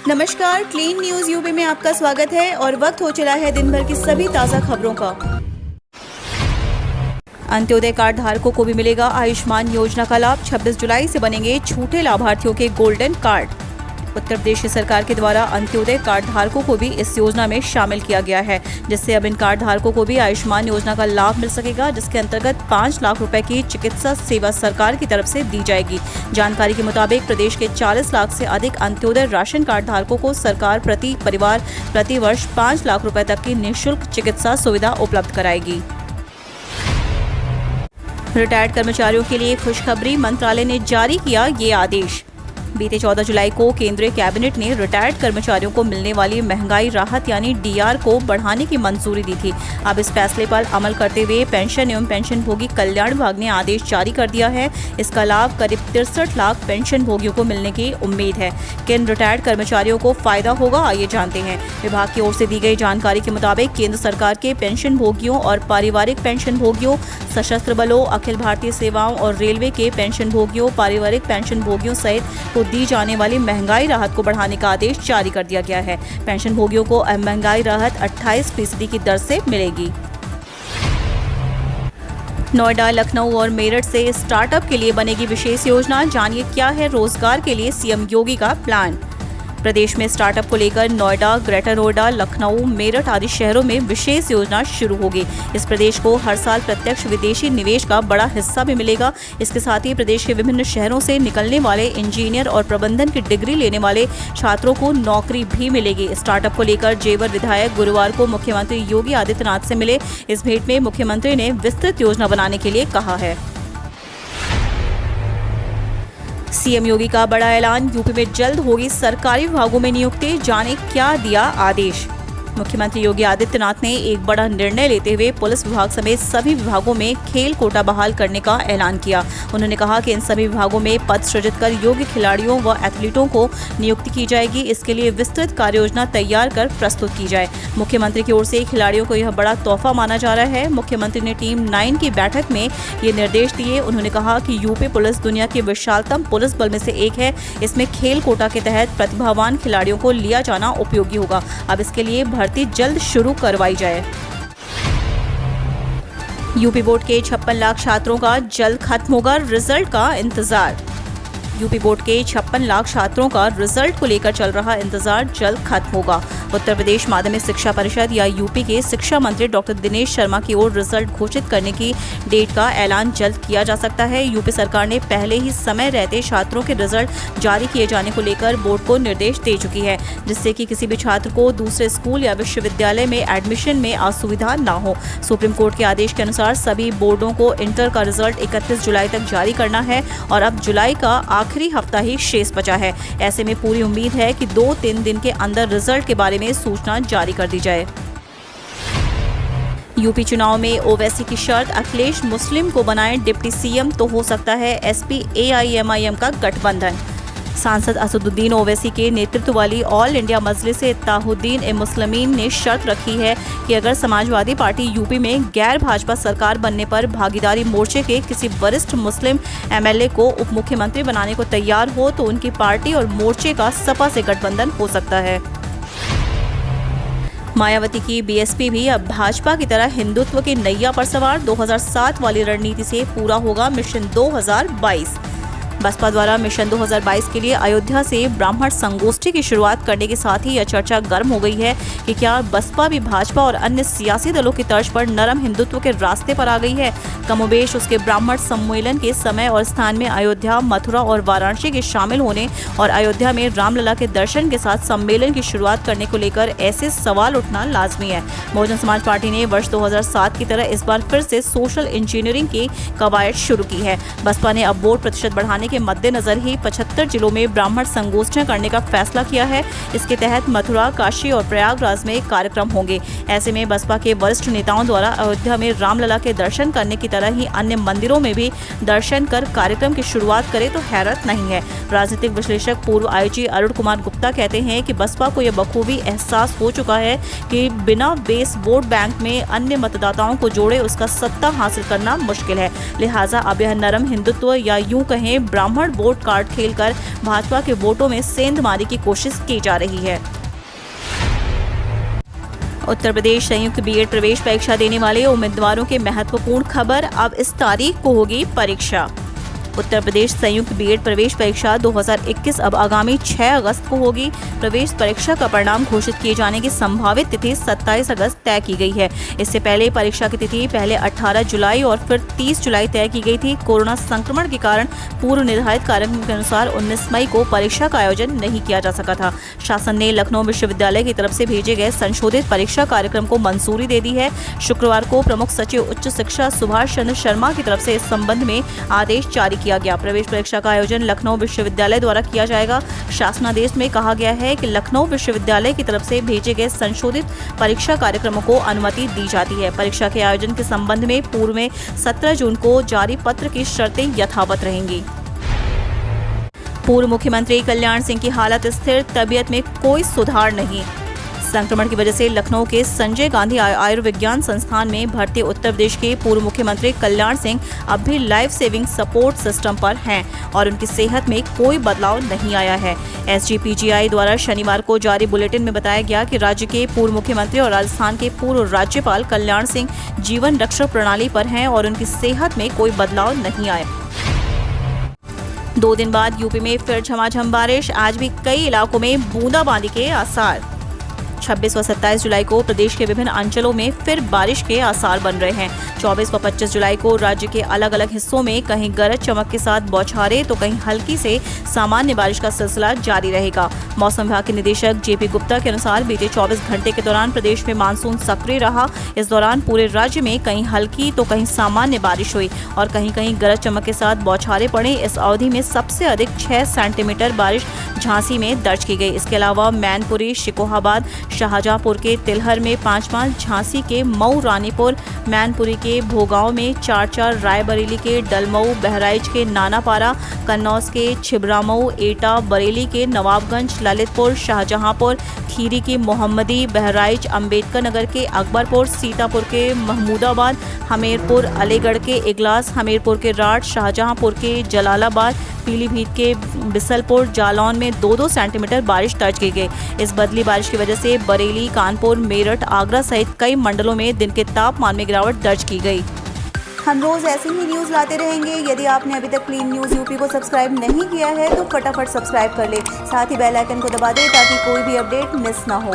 नमस्कार, clean news UP में आपका स्वागत है और वक्त हो चला है दिन भर की सभी ताज़ा खबरों का। अंत्योदय कार्ड धारकों को भी मिलेगा आयुष्मान योजना का लाभ। 26 जुलाई से बनेंगे छूटे लाभार्थियों के गोल्डन कार्ड। उत्तर प्रदेश सरकार के द्वारा अंत्योदय कार्ड धारकों को भी इस योजना में शामिल किया गया है, जिससे अब इन कार्ड धारकों को भी आयुष्मान योजना का लाभ मिल सकेगा, जिसके अंतर्गत 5 लाख रुपए की चिकित्सा सेवा सरकार की तरफ से दी जाएगी। जानकारी के मुताबिक प्रदेश के 40 लाख से अधिक अंत्योदय राशन कार्ड धारकों को सरकार प्रति परिवार प्रति वर्ष 5 लाख रुपए तक की निःशुल्क चिकित्सा सुविधा उपलब्ध कराएगी। रिटायर्ड कर्मचारियों के लिए खुशखबरी, मंत्रालय ने जारी किया ये आदेश। बीते 14 जुलाई को केंद्रीय कैबिनेट ने रिटायर्ड कर्मचारियों को मिलने वाली महंगाई राहत यानी डीआर को बढ़ाने की मंजूरी दी थी। अब इस फैसले पर अमल करते हुए पेंशन एवं पेंशनभोगी कल्याण विभाग ने आदेश जारी कर दिया है। इसका लाभ करीब 63 लाख पेंशनभोगियों को मिलने की उम्मीद है। किन रिटायर्ड कर्मचारियों को फायदा होगा, आइए जानते हैं। विभाग की ओर से दी गई जानकारी के मुताबिक केंद्र सरकार के पेंशनभोगियों और पारिवारिक पेंशनभोगियों, सशस्त्र बलों, अखिल भारतीय सेवाओं और रेलवे के पेंशनभोगियों, पारिवारिक पेंशनभोगियों सहित दी जाने वाली महंगाई राहत को बढ़ाने का आदेश जारी कर दिया गया है। पेंशनभोगियों को महंगाई राहत 28% की दर से मिलेगी। नोएडा, लखनऊ और मेरठ से स्टार्टअप के लिए बनेगी विशेष योजना। जानिए क्या है रोजगार के लिए सीएम योगी का प्लान। प्रदेश में स्टार्टअप को लेकर नोएडा, ग्रेटर नोएडा, लखनऊ, मेरठ आदि शहरों में विशेष योजना शुरू होगी। इस प्रदेश को हर साल प्रत्यक्ष विदेशी निवेश का बड़ा हिस्सा भी मिलेगा। इसके साथ ही प्रदेश के विभिन्न शहरों से निकलने वाले इंजीनियर और प्रबंधन की डिग्री लेने वाले छात्रों को नौकरी भी मिलेगी। स्टार्टअप को लेकर जेवर विधायक गुरुवार को मुख्यमंत्री योगी आदित्यनाथ से मिले। इस भेंट में मुख्यमंत्री ने विस्तृत योजना बनाने के लिए कहा है। सीएम योगी का बड़ा ऐलान, यूपी में जल्द होगी सरकारी विभागों में नियुक्ति। जाने क्या दिया आदेश। मुख्यमंत्री योगी आदित्यनाथ ने एक बड़ा निर्णय लेते हुए पुलिस विभाग समेत सभी विभागों में खेल कोटा बहाल करने का ऐलान किया। उन्होंने कहा कि इन सभी विभागों में पद सृजित कर योग्य खिलाड़ियों व एथलीटों को नियुक्ति की जाएगी। इसके लिए विस्तृत कार्ययोजना तैयार कर प्रस्तुत की जाए। मुख्यमंत्री की ओर से खिलाड़ियों को यह बड़ा तोहफा माना जा रहा है। मुख्यमंत्री ने टीम 9 की बैठक में ये निर्देश दिए। उन्होंने कहा कि यूपी पुलिस दुनिया के विशालतम पुलिस बल में से एक है। इसमें खेल कोटा के तहत प्रतिभावान खिलाड़ियों को लिया जाना उपयोगी होगा। अब इसके लिए भर्ती जल्द शुरू करवाई जाए। यूपी बोर्ड के 56 लाख छात्रों का जल्द खत्म होगा रिजल्ट का इंतजार। यूपी बोर्ड के 56 लाख छात्रों का रिजल्ट को लेकर चल रहा इंतजार जल्द खत्म होगा। उत्तर प्रदेश माध्यमिक शिक्षा परिषद या यूपी के शिक्षा मंत्री डॉक्टर दिनेश शर्मा की ओर रिजल्ट घोषित करने की डेट का ऐलान जल्द किया जा सकता है। यूपी सरकार ने पहले ही समय रहते छात्रों के रिजल्ट जारी किए जाने को लेकर बोर्ड को निर्देश दे चुकी है, जिससे कि किसी भी छात्र को दूसरे स्कूल या विश्वविद्यालय में एडमिशन में असुविधा न हो। सुप्रीम कोर्ट के आदेश के अनुसार सभी बोर्डों को इंटर का रिजल्ट 31 जुलाई तक जारी करना है और अब जुलाई का आखिरी हफ्ता ही शेष बचा है। ऐसे में पूरी उम्मीद है कि 2-3 दिन के अंदर रिजल्ट के बारे में सूचना जारी कर दी जाए। यूपी चुनाव में ओवैसी की शर्त, अखिलेश मुस्लिम को बनाएं डिप्टी सीएम तो हो सकता है एसपी एआईएमआईएम का गठबंधन। सांसद असदुद्दीन ओवैसी के नेतृत्व वाली ऑल इंडिया मजलिस-ए-इत्तेहादुद्दीन-ए-मुस्लिमीन ने शर्त रखी है कि अगर समाजवादी पार्टी यूपी में गैर भाजपा सरकार बनने पर भागीदारी मोर्चे के किसी वरिष्ठ मुस्लिम एमएलए को उप मुख्यमंत्री बनाने को तैयार हो तो उनकी पार्टी और मोर्चे का सपा से गठबंधन हो सकता है। मायावती की बीएसपी भी अब भाजपा की तरह हिंदुत्व की नैया पर सवार। 2007 वाली रणनीति से पूरा होगा मिशन 2022। बसपा द्वारा मिशन 2022 के लिए अयोध्या से ब्राह्मण संगोष्ठी की शुरुआत करने के साथ ही यह चर्चा गर्म हो गई है कि क्या बसपा भी भाजपा और अन्य सियासी दलों की तर्ज पर नरम हिंदुत्व के रास्ते पर आ गई है। कमोबेश उसके ब्राह्मण सम्मेलन के समय और स्थान में अयोध्या, मथुरा और वाराणसी के शामिल होने और अयोध्या में रामलला के दर्शन के साथ सम्मेलन की शुरुआत करने को लेकर ऐसे सवाल उठना लाजमी है। बहुजन समाज पार्टी ने वर्ष 2007 की तरह इस बार फिर से सोशल इंजीनियरिंग की कवायद शुरू की है। बसपा ने अब वोट प्रतिशत बढ़ाने के मद्देनजर ही 75 जिलों में ब्राह्मण संगोष्ठियां करने का फैसला किया है। इसके तहत मथुरा, काशी और प्रयागराज में कार्यक्रम होंगे। ऐसे में बसपा के वरिष्ठ नेताओं द्वारा अयोध्या में रामलला के दर्शन करने की तरह ही अन्य मंदिरों में भी दर्शन कर कार्यक्रम की शुरुआत करे तो हैरत नहीं है। राजनीतिक विश्लेषक पूर्व आईजी अरुण कुमार गुप्ता कहते हैं कि बसपा को यह बखूबी एहसास हो चुका है कि बिना बेस वोट बैंक में अन्य मतदाताओं को जोड़े उसका सत्ता हासिल करना मुश्किल है। लिहाजा अब यह नरम हिंदुत्व या यूं कहें ब्राह्मण वोट कार्ड खेलकर भाजपा के वोटों में सेंधमारी की कोशिश की जा रही है। उत्तर प्रदेश संयुक्त बीएड प्रवेश परीक्षा देने वाले उम्मीदवारों के महत्वपूर्ण खबर, अब इस तारीख को होगी परीक्षा। उत्तर प्रदेश संयुक्त बीएड प्रवेश परीक्षा 2021 अब आगामी 6 अगस्त को होगी। प्रवेश परीक्षा का परिणाम घोषित किए जाने की संभावित तिथि 27 अगस्त तय की गई है। इससे पहले परीक्षा की तिथि पहले 18 जुलाई और फिर 30 जुलाई तय की गई थी। कोरोना संक्रमण के कारण पूर्व निर्धारित कार्यक्रम के अनुसार 19 मई को परीक्षा का आयोजन नहीं किया जा सका था। शासन ने लखनऊ विश्वविद्यालय की तरफ से भेजे गए संशोधित परीक्षा कार्यक्रम को मंजूरी दे दी है। शुक्रवार को प्रमुख सचिव उच्च शिक्षा सुभाष चंद्र शर्मा की तरफ से इस संबंध में आदेश जारी किया गया। प्रवेश परीक्षा का आयोजन लखनऊ विश्वविद्यालय द्वारा किया जाएगा। शासनादेश में कहा गया है कि लखनऊ विश्वविद्यालय की तरफ से भेजे गए संशोधित परीक्षा कार्यक्रमों को अनुमति दी जाती है। परीक्षा के आयोजन के संबंध में पूर्व में 17 जून को जारी पत्र की शर्तें यथावत रहेंगी। पूर्व मुख्यमंत्री कल्याण सिंह की हालत स्थिर, तबीयत में कोई सुधार नहीं। संक्रमण की वजह से लखनऊ के संजय गांधी आयुर्विज्ञान संस्थान में भर्ती उत्तर प्रदेश के पूर्व मुख्यमंत्री कल्याण सिंह अब भी लाइफ सेविंग सपोर्ट सिस्टम पर हैं और उनकी सेहत में कोई बदलाव नहीं आया है। एसजीपीजीआई द्वारा शनिवार को जारी बुलेटिन में बताया गया कि राज्य के पूर्व मुख्यमंत्री और राजस्थान के पूर्व राज्यपाल कल्याण सिंह जीवन रक्षक प्रणाली पर हैं और उनकी सेहत में कोई बदलाव नहीं आया। 2 दिन बाद यूपी में फिर झमाझम बारिश, आज भी कई इलाकों में बूंदाबांदी के आसार। 26 व 27 जुलाई को प्रदेश के विभिन्न अंचलों में फिर बारिश के आसार बन रहे हैं। 24 व 25 जुलाई को राज्य के अलग अलग हिस्सों में कहीं गरज चमक के साथ बौछारें तो कहीं हल्की से सामान्य बारिश का सिलसिला जारी रहेगा। मौसम विभाग के निदेशक जेपी गुप्ता के अनुसार बीते 24 घंटे के दौरान प्रदेश में मानसून सक्रिय रहा। इस दौरान पूरे राज्य में कहीं हल्की तो कहीं सामान्य बारिश हुई और कहीं कहीं गरज चमक के साथ बौछारें पड़ी। इस अवधि में सबसे अधिक 6 सेंटीमीटर बारिश झांसी में दर्ज की गई। इसके अलावा मैनपुरी, शिकोहाबाद, शाहजहांपुर के तिलहर में 5-5, झांसी के मऊ रानीपुर, मैनपुरी के भोगांव में 4-4, रायबरेली के डलमऊ, बहराइच के नानापारा, कन्नौज के छिबरामऊ, एटा, बरेली के नवाबगंज, ललितपुर, शाहजहांपुर, खीरी के मोहम्मदी, बहराइच, अंबेडकर नगर के अकबरपुर, सीतापुर के महमूदाबाद, हमीरपुर, अलीगढ़ के इगलास, हमीरपुर के राठ, शाहजहांपुर के जलालाबाद, पीलीभीत के बिसलपुर, जालौन में 2-2 सेंटीमीटर बारिश दर्ज की गई। इस बदली बारिश की वजह से बरेली, कानपुर, मेरठ, आगरा सहित कई मंडलों में दिन के तापमान में गिरावट दर्ज की गई। हम रोज ऐसी ही न्यूज़ लाते रहेंगे। यदि आपने अभी तक क्लीन न्यूज़ यूपी को सब्सक्राइब नहीं किया है तो फटाफट सब्सक्राइब कर ले, साथ ही बेल आइकन को दबा दें ताकि कोई भी अपडेट मिस ना हो।